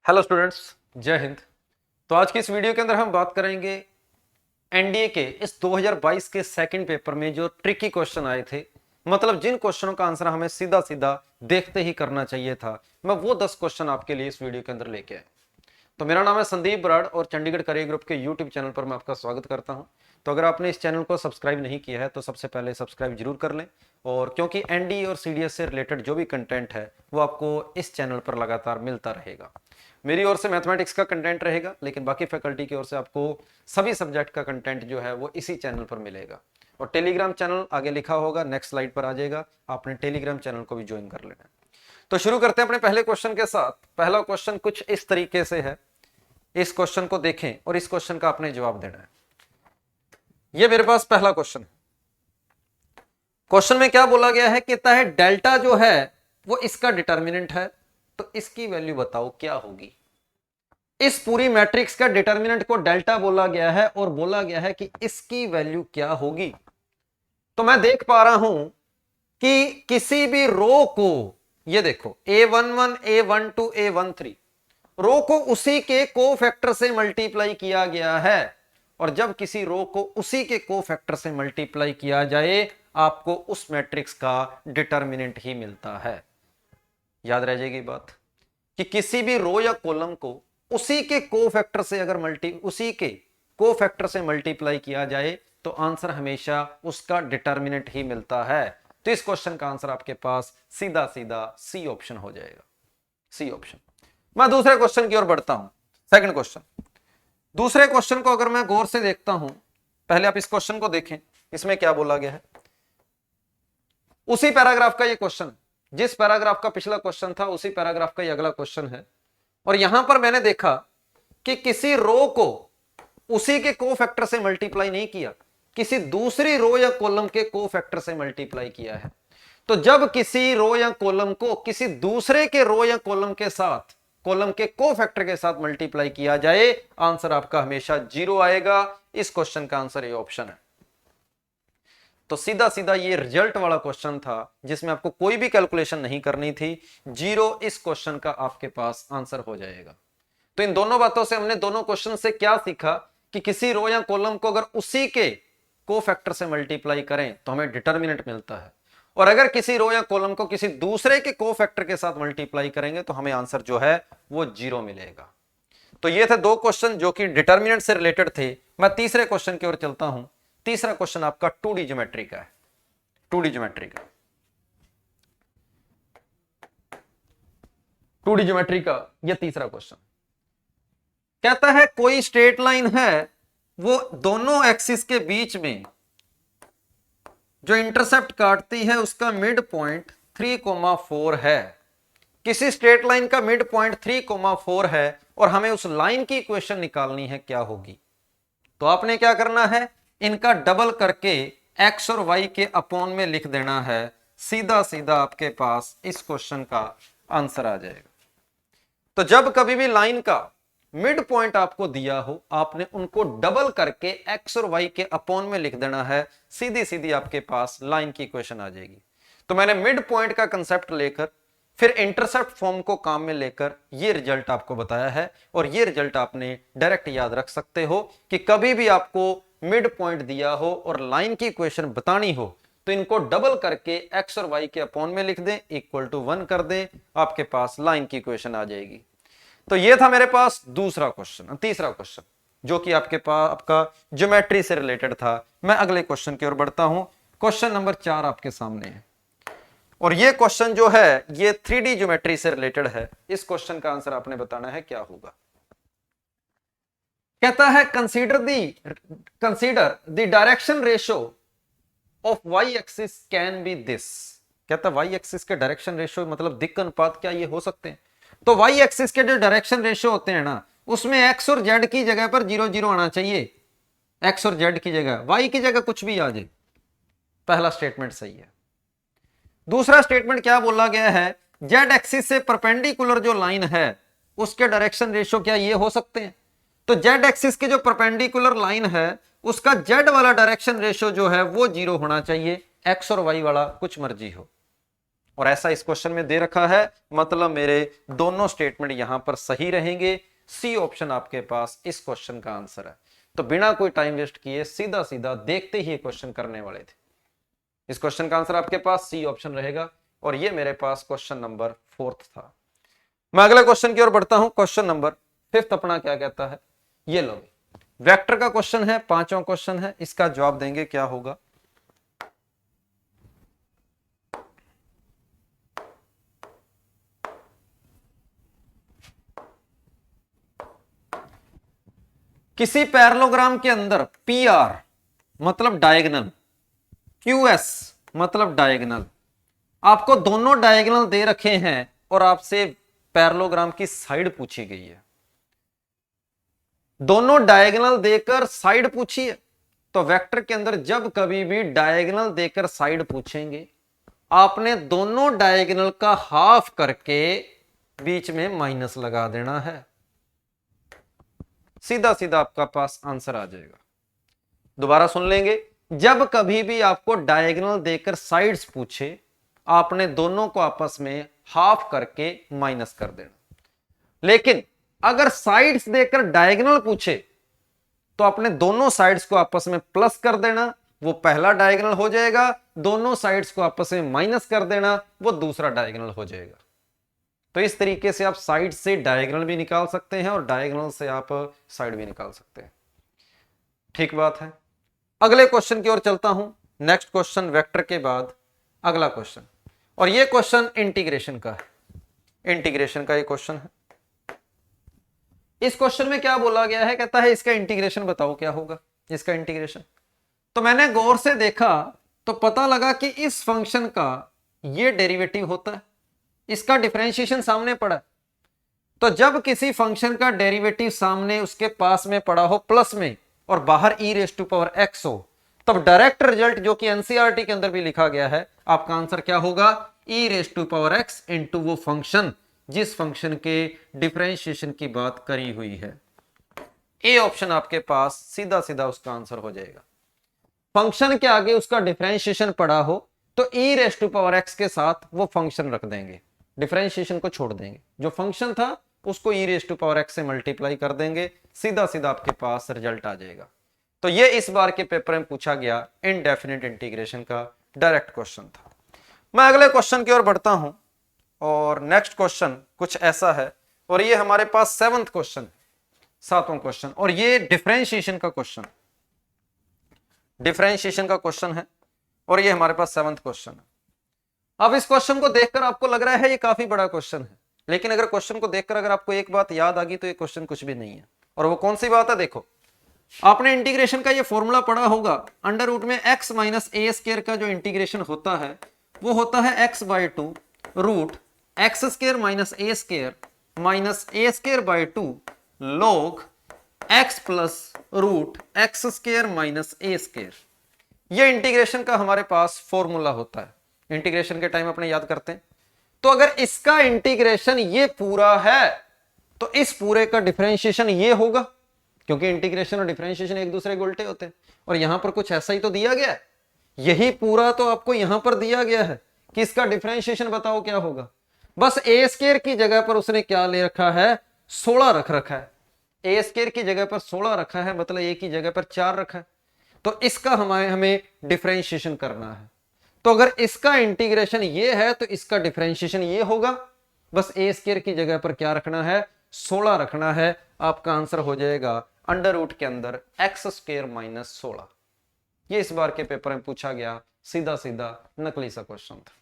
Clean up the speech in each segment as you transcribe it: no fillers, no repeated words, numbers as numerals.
Hello students, जय हिंद। तो आज की इस वीडियो के अंदर हम बात करेंगे एनडीए के इस 2022 के सेकंड पेपर में जो ट्रिकी क्वेश्चन आए थे, मतलब जिन क्वेश्चनों का आंसर हमें सीधा सीधा देखते ही करना चाहिए था। मैं वो 10 क्वेश्चन आपके लिए इस वीडियो के अंदर लेके आया। तो मेरा नाम है संदीप बराड़ और चंडीगढ़ करियर ग्रुप के यूट्यूब चैनल पर मैं आपका स्वागत करता हूं। तो अगर आपने इस चैनल को सब्सक्राइब नहीं किया है तो सबसे पहले सब्सक्राइब जरूर कर लें, और क्योंकि एनडीए और सीडीएस से रिलेटेड जो भी कंटेंट है वो आपको इस चैनल पर लगातार मिलता रहेगा। मेरी ओर से मैथमेटिक्स का कंटेंट रहेगा, लेकिन बाकी फैकल्टी की ओर से आपको सभी सब्जेक्ट का कंटेंट जो है वो इसी चैनल पर मिलेगा। और टेलीग्राम चैनल आगे लिखा होगा, नेक्स्ट स्लाइड पर आ जाएगा, आपने टेलीग्राम चैनल को भी ज्वाइन कर लेना है। तो शुरू करते हैं अपने पहले क्वेश्चन के साथ। पहला क्वेश्चन कुछ इस तरीके से है, इस क्वेश्चन को देखें और इस क्वेश्चन का आपने जवाब देना है। ये मेरे पास पहला क्वेश्चन है। क्वेश्चन में क्या बोला गया है, कहता है डेल्टा जो है वो इसका डिटर्मिनेंट है, तो इसकी वैल्यू बताओ क्या होगी। इस पूरी मैट्रिक्स का डिटर्मिनेंट को डेल्टा बोला गया है और बोला गया है कि इसकी वैल्यू क्या होगी। तो मैं देख पा रहा हूं कि किसी भी रो को, ये देखो A11, A12, A13 रो को उसी के कोफैक्टर से मल्टीप्लाई किया गया है, और जब किसी रो को उसी के कोफैक्टर से मल्टीप्लाई किया जाए आपको उस मैट्रिक्स का डिटर्मिनेंट ही मिलता है। याद रह जाएगी बात कि किसी भी रो या कॉलम को उसी के कोफैक्टर से अगर उसी के कोफैक्टर से मल्टीप्लाई किया जाए तो आंसर हमेशा उसका डिटर्मिनेंट ही मिलता है। तो इस क्वेश्चन का आंसर आपके पास सीधा सीधा सी ऑप्शन हो जाएगा, सी ऑप्शन। मैं दूसरे क्वेश्चन की ओर बढ़ता हूं। सेकंड क्वेश्चन, दूसरे क्वेश्चन को अगर मैं गौर से देखता हूं, पहले आप इस क्वेश्चन को देखें, इसमें क्या बोला गया है। उसी पैराग्राफ का ये क्वेश्चन, जिस पैराग्राफ का पिछला क्वेश्चन था उसी पैराग्राफ का ये अगला क्वेश्चन है। और यहां पर मैंने देखा कि किसी रो को उसी के कोफैक्टर से मल्टीप्लाई नहीं किया, किसी दूसरी रो या कॉलम के कोफैक्टर से मल्टीप्लाई किया है। तो जब किसी रो या कॉलम को किसी दूसरे के रो या कॉलम के साथ, कॉलम के कोफैक्टर के साथ मल्टीप्लाई किया जाए, आंसर आपका हमेशा 0 आएगा। इस क्वेश्चन का आंसर ये ऑप्शन है। तो सीधा सीधा ये रिजल्ट वाला क्वेश्चन था जिसमें आपको कोई भी कैलकुलेशन नहीं करनी थी। 0 इस क्वेश्चन का आपके पास आंसर हो जाएगा। तो इन दोनों बातों से हमने दोनों क्वेश्चन से क्या सीखा कि किसी रो या कॉलम को अगर उसी के कोफैक्टर से मल्टीप्लाई करें तो हमें डिटर्मिनेंट मिलता है, और अगर किसी रो या कॉलम को किसी दूसरे के कोफैक्टर के साथ मल्टीप्लाई करेंगे तो हमें आंसर जो है वो 0 मिलेगा। तो ये थे दो क्वेश्चन जो कि डिटर्मिनेंट से रिलेटेड थे। मैं तीसरे क्वेश्चन की ओर चलता हूं। तीसरा क्वेश्चन आपका 2D ज्योमेट्री का है। 2D ज्योमेट्री का, 2D ज्योमेट्री का यह तीसरा क्वेश्चन कहता है कोई स्ट्रेट लाइन है, वो दोनों एक्सिस के बीच में जो इंटरसेप्ट काटती है उसका मिड पॉइंट 3,4 है। किसी स्ट्रेट लाइन का मिड पॉइंट 3,4 है और हमें उस लाइन की इक्वेशन निकालनी है, क्या होगी। तो आपने क्या करना है, इनका डबल करके x और y के अपॉन में लिख देना है। सीधा सीधा आपके पास इस क्वेश्चन का आंसर आ जाएगा। तो जब कभी भी लाइन का मिड पॉइंट आपको दिया हो, आपने उनको डबल करके x और y के अपॉन में लिख देना है। सीधी सीधी आपके पास लाइन की इक्वेशन आ जाएगी। तो मैंने मिड पॉइंट का कंसेप्ट लेकर फिर इंटरसेप्ट फॉर्म को काम में लेकर ये रिजल्ट आपको बताया है, और ये रिजल्ट आपने डायरेक्ट याद रख सकते हो कि कभी भी आपको मिड पॉइंट दिया हो और लाइन की इक्वेशन बतानी हो तो इनको डबल करके x और y के अपॉन में लिख दें, इक्वल टू 1 कर दें, आपके पास लाइन की इक्वेशन आ जाएगी। तो ये था मेरे पास दूसरा क्वेश्चन, तीसरा क्वेश्चन जो कि आपके पास आपका ज्योमेट्री से रिलेटेड था। मैं अगले क्वेश्चन की ओर बढ़ता हूं। क्वेश्चन नंबर 4 आपके सामने है, और ये क्वेश्चन जो है ये 3D ज्योमेट्री से रिलेटेड है। इस क्वेश्चन का आंसर आपने बताना है क्या होगा। कहता है consider the direction ratio of Y axis can be this. कहता है वाई एक्सिस के डायरेक्शन रेशो मतलब दिक् अनुपात क्या ये हो सकते हैं। तो वाई एक्सिस के जो डायरेक्शन रेशो होते हैं ना, उसमें एक्स और जेड की जगह पर 0 0 आना चाहिए। एक्स और जेड की जगह, वाई की जगह कुछ भी आ जाए। पहला स्टेटमेंट सही है। दूसरा स्टेटमेंट क्या बोला गया है, जेड एक्सिस से परपेंडिकुलर जो लाइन है उसके डायरेक्शन रेशो क्या ये हो सकते हैं। तो जेड एक्सिस की जो परपेंडिकुलर लाइन है उसका जेड वाला डायरेक्शन रेशो जो है वो 0 होना चाहिए, एक्स और वाई वाला कुछ मर्जी हो। और ऐसा इस क्वेश्चन में दे रखा है, मतलब मेरे दोनों स्टेटमेंट यहां पर सही रहेंगे। सी ऑप्शन आपके पास इस क्वेश्चन का आंसर है। तो बिना कोई टाइम वेस्ट किए सीधा सीधा देखते ही क्वेश्चन करने वाले थे। इस क्वेश्चन का आंसर आपके पास सी ऑप्शन रहेगा और ये मेरे पास क्वेश्चन नंबर 4 था। मैं अगले क्वेश्चन की ओर बढ़ता हूं। क्वेश्चन नंबर 5 अपना क्या कहता है, ये लो, वेक्टर का क्वेश्चन है, पांचवा क्वेश्चन है। इसका जवाब देंगे क्या होगा। किसी पैरेललोग्राम के अंदर पी आर मतलब डायगोनल, क्यू एस मतलब डायगोनल, आपको दोनों डायगोनल दे रखे हैं और आपसे पैरेललोग्राम की साइड पूछी गई है। दोनों डायगोनल देकर साइड पूछी है। तो वेक्टर के अंदर जब कभी भी डायगोनल देकर साइड पूछेंगे, आपने दोनों डायगोनल का हाफ करके बीच में माइनस लगा देना है। सीधा सीधा आपका पास आंसर आ जाएगा। दोबारा सुन लेंगे, जब कभी भी आपको डायगोनल देकर साइड्स पूछे, आपने दोनों को आपस में हाफ करके माइनस कर देना। लेकिन अगर साइड्स देकर डायगोनल पूछे तो आपने दोनों साइड्स को आपस में प्लस कर देना, वो पहला डायगोनल हो जाएगा। दोनों साइड्स को आपस में माइनस कर देना, वो दूसरा डायगोनल हो जाएगा। तो इस तरीके से आप साइड से डायगोनल भी निकाल सकते हैं और डायगोनल से आप साइड भी निकाल सकते हैं। ठीक बात है। अगले क्वेश्चन की ओर चलता हूं। नेक्स्ट क्वेश्चन वेक्टर के बाद अगला क्वेश्चन, और यह क्वेश्चन इंटीग्रेशन का है। इंटीग्रेशन का ये क्वेश्चन है। इस क्वेश्चन में क्या बोला गया है, कहता है इसका इंटीग्रेशन बताओ क्या होगा। इसका इंटीग्रेशन तो मैंने गौर से देखा तो पता लगा कि इस फंक्शन का ये डेरिवेटिव होता है, इसका डिफरेंशिएशन सामने पड़ा। तो जब किसी फंक्शन का डेरिवेटिव सामने उसके पास में पड़ा हो प्लस में और बाहर e raise to power x हो, तब डायरेक्ट रिजल्ट जो कि एनसीईआरटी के अंदर भी लिखा गया है, आपका आंसर क्या होगा, e raise to power x into वो फंक्शन जिस फंक्शन के डिफरेंशिएशन की बात करी हुई है। ए ऑप्शन आपके पास सीधा सीधा उसका आंसर हो जाएगा। फंक्शन के आगे उसका डिफरेंशिएशन पड़ा हो तो e raise to power x के साथ वो फंक्शन रख देंगे, डिफरेंशिएशन को छोड़ देंगे, जो फंक्शन था उसको e raise to power x से मल्टीप्लाई कर देंगे, सीधा सीधा आपके पास रिजल्ट आ जाएगा। तो ये इस बार के पेपर में पूछा गया इनडेफिनिट इंटीग्रेशन का डायरेक्ट क्वेश्चन था। मैं अगले क्वेश्चन की ओर बढ़ता हूं और नेक्स्ट क्वेश्चन कुछ ऐसा है, और ये हमारे पास 7वां क्वेश्चन, 7वां क्वेश्चन, और ये डिफरेंशिएशन का क्वेश्चन, डिफरेंशिएशन का क्वेश्चन है और ये हमारे पास 7वां क्वेश्चन है। अब इस क्वेश्चन को देखकर आपको लग रहा है ये काफी बड़ा क्वेश्चन है, लेकिन अगर क्वेश्चन को देखकर अगर आपको एक बात याद आ गई तो ये क्वेश्चन कुछ भी नहीं है। और वो कौन सी बात है, देखो आपने इंटीग्रेशन का ये फॉर्मूला पढ़ा होगा, अंडर रूट में x माइनस ए स्क्वायर का जो इंटीग्रेशन होता है वो होता है x by 2 root X square minus A square by 2 log x plus root X square minus A square. ये इंटीग्रेशन का हमारे पास फॉर्मूला होता है। इंटीग्रेशन के टाइम अपने याद करते हैं। तो अगर इसका इंटीग्रेशन ये पूरा है तो इस पूरे का डिफरेंशिएशन ये होगा, क्योंकि इंटीग्रेशन और डिफरेंशिएशन एक दूसरे के उल्टे होते हैं। और यहां पर कुछ ऐसा ही तो दिया गया है, यही पूरा तो आपको यहां पर दिया गया है कि इसका डिफरेंशिएशन बताओ क्या होगा। बस ए स्क्वायर की जगह पर उसने क्या ले रखा है, 16 रख रखा है। ए स्क्वायर की जगह पर 16 रखा है, मतलब ए की जगह पर 4 रखा है। तो इसका हमें डिफरेंशिएशन करना है। तो अगर इसका इंटीग्रेशन ये है तो इसका डिफरेंशिएशन ये होगा। बस ए स्क्वायर की जगह पर क्या रखना है, 16 रखना है। आपका आंसर हो जाएगा अंडर रूट के अंदर एक्स स्क्वायर माइनस 16। ये इस बार के पेपर में पूछा गया सीधा सीधा नकली सा क्वेश्चन था।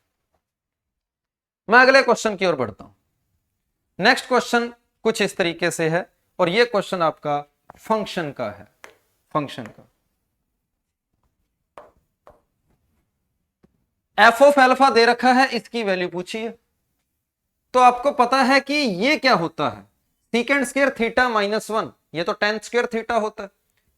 मैं अगले क्वेश्चन की ओर बढ़ता हूं। नेक्स्ट क्वेश्चन कुछ इस तरीके से है और यह क्वेश्चन आपका फंक्शन का है। फंक्शन का एफ ऑफ एल्फा दे रखा है, इसकी वैल्यू पूछी है। तो आपको पता है कि ये क्या होता है, सीकेंड स्क्वायर थीटा माइनस 1, ये तो टेन स्क्वायर थीटा होता है।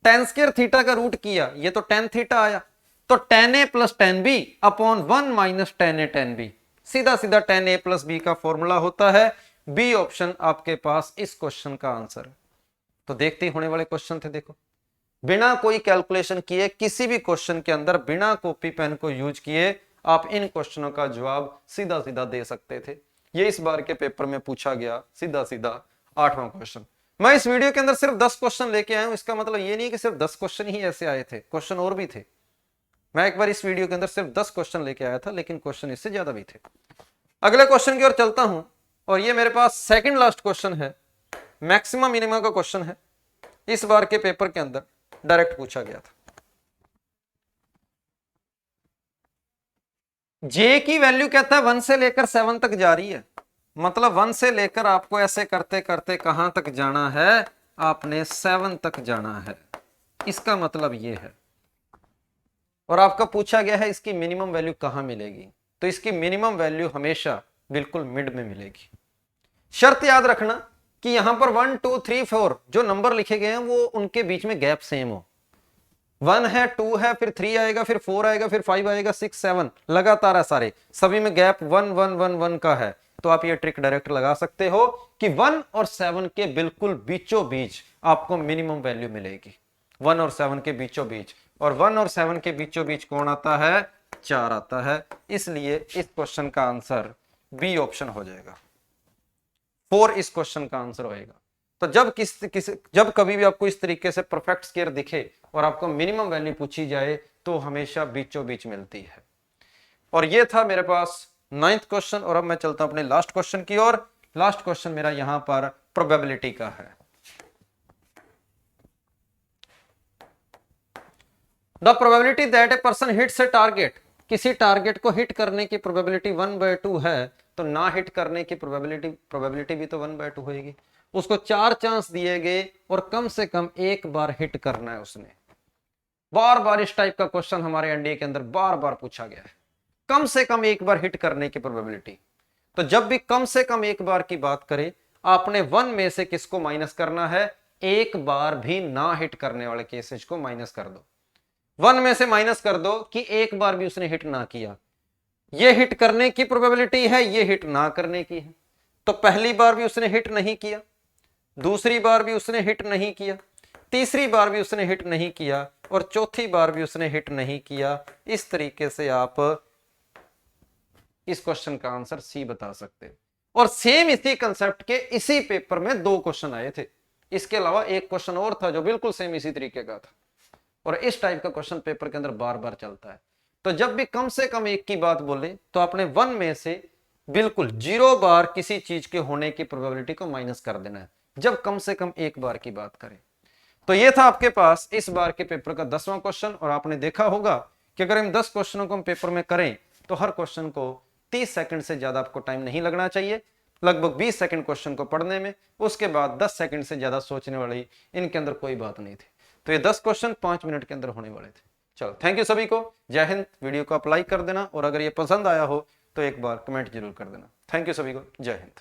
टेन स्क्वायर थीटा का रूट किया, ये तो टेन थीटा आया। तो tan a plus tan b upon 1 minus tan a tan b, सीधा सीधा टेन ए प्लस बी का फॉर्मूला होता है। बी ऑप्शन आपके पास इस क्वेश्चन का आंसर है। तो देखते ही होने वाले क्वेश्चन थे, देखो बिना कोई कैलकुलेशन किए किसी भी क्वेश्चन के अंदर बिना कॉपी पेन को यूज किए आप इन क्वेश्चनों का जवाब सीधा सीधा दे सकते थे। ये इस बार के पेपर में पूछा गया सीधा सीधा 8वां क्वेश्चन। मैं इस वीडियो के अंदर सिर्फ 10 क्वेश्चन लेके आया हूं, इसका मतलब ये नहीं कि सिर्फ 10 क्वेश्चन ही ऐसे आए थे, क्वेश्चन और भी थे। मैं एक बार इस वीडियो के अंदर सिर्फ 10 क्वेश्चन लेके आया था, लेकिन क्वेश्चन इससे ज्यादा भी थे। अगले क्वेश्चन की ओर चलता हूं, और ये मेरे पास सेकंड लास्ट क्वेश्चन है, मैक्सिमम मिनिमम का क्वेश्चन है, इस बार के पेपर के अंदर डायरेक्ट पूछा गया था। जे की वैल्यू कहता है 1 से लेकर 7 तक जा रही है, मतलब 1 से लेकर आपको ऐसे करते करते कहां तक जाना है, आपने 7 तक जाना है, इसका मतलब ये है। और आपका पूछा गया है इसकी मिनिमम वैल्यू कहां मिलेगी, तो इसकी मिनिमम वैल्यू हमेशा बिल्कुल मिड में मिलेगी। शर्त याद रखना कि यहां पर 1 2 3 4 जो नंबर लिखे गए हैं वो उनके बीच में गैप सेम हो। 1 है, 2 है, फिर 3 आएगा, फिर 4 आएगा, फिर 5 आएगा, 6 7 लगातार है सारे, सभी में गैप 1 1 1 1 का है। तो आप ये ट्रिक डायरेक्ट लगा सकते हो कि 1 और 7 के बिल्कुल बीचों बीच आपको मिनिमम वैल्यू मिलेगी, 1 और 7 के बीचों बीच। और 1 और 7 के बीचों बीच कौन आता है, 4 आता है, इसलिए इस क्वेश्चन का आंसर बी ऑप्शन हो जाएगा। 4 इस क्वेश्चन का आंसर होएगा। तो जब कभी भी आपको इस तरीके से परफेक्ट स्क्वायर दिखे और आपको मिनिमम वैल्यू पूछी जाए तो हमेशा बीचों बीच मिलती है। और ये था मेरे पास 9th क्वेश्चन। और अब मैं चलता हूं अपने लास्ट क्वेश्चन की ओर। लास्ट क्वेश्चन मेरा यहां पर प्रोबेबिलिटी का है। The probability that a person hits A target, किसी टारगेट को हिट करने की प्रोबेबिलिटी 1/2 है, तो ना हिट करने की प्रोबेबिलिटी भी तो 1/2 होगी। उसको 4 चांस दिए गए और कम से कम एक बार हिट करना है उसने। बार बार इस टाइप का क्वेश्चन हमारे एनडीए के अंदर बार बार पूछा गया है, कम से कम एक बार हिट करने की प्रोबेबिलिटी। तो जब भी कम से कम एक बार की बात करें, आपने 1 में से किसको माइनस करना है, एक बार भी ना हिट करने वाले केसेस को माइनस कर दो। 1 में से माइनस कर दो कि एक बार भी उसने हिट ना किया। ये हिट करने की प्रोबेबिलिटी है, ये हिट ना करने की है। तो पहली बार भी उसने हिट नहीं किया, दूसरी बार भी उसने हिट नहीं किया, तीसरी बार भी उसने हिट नहीं किया, और चौथी बार भी उसने हिट नहीं किया। इस तरीके से आप इस क्वेश्चन का आंसर सी बता सकते हैं। और सेम इसी कंसेप्ट के इसी पेपर में 2 क्वेश्चन आए थे। इसके अलावा एक क्वेश्चन और था जो बिल्कुल सेम इसी तरीके का था। और इस टाइप का क्वेश्चन पेपर के अंदर बार बार चलता है। तो जब भी कम से कम एक की बात बोले तो आपने 1 में से बिल्कुल 0 बार किसी चीज के होने की प्रोबेबिलिटी को माइनस कर देना है, जब कम से कम एक बार की बात करें। तो ये था आपके पास इस बार के पेपर का 10वां क्वेश्चन। और आपने देखा होगा कि अगर हम 10 क्वेश्चनों को हम पेपर में करें तो हर क्वेश्चन को 30 सेकंड से ज्यादा आपको टाइम नहीं लगना चाहिए। लगभग 20 सेकंड क्वेश्चन को पढ़ने में, उसके बाद 10 सेकंड से ज्यादा सोचने वाली इनके अंदर कोई बात नहीं थी। तो ये 10 क्वेश्चन 5 मिनट के अंदर होने वाले थे। चलो, थैंक यू सभी को, जय हिंद। वीडियो को आप लाइक कर देना, और अगर ये पसंद आया हो तो एक बार कमेंट जरूर कर देना। थैंक यू सभी को, जय हिंद।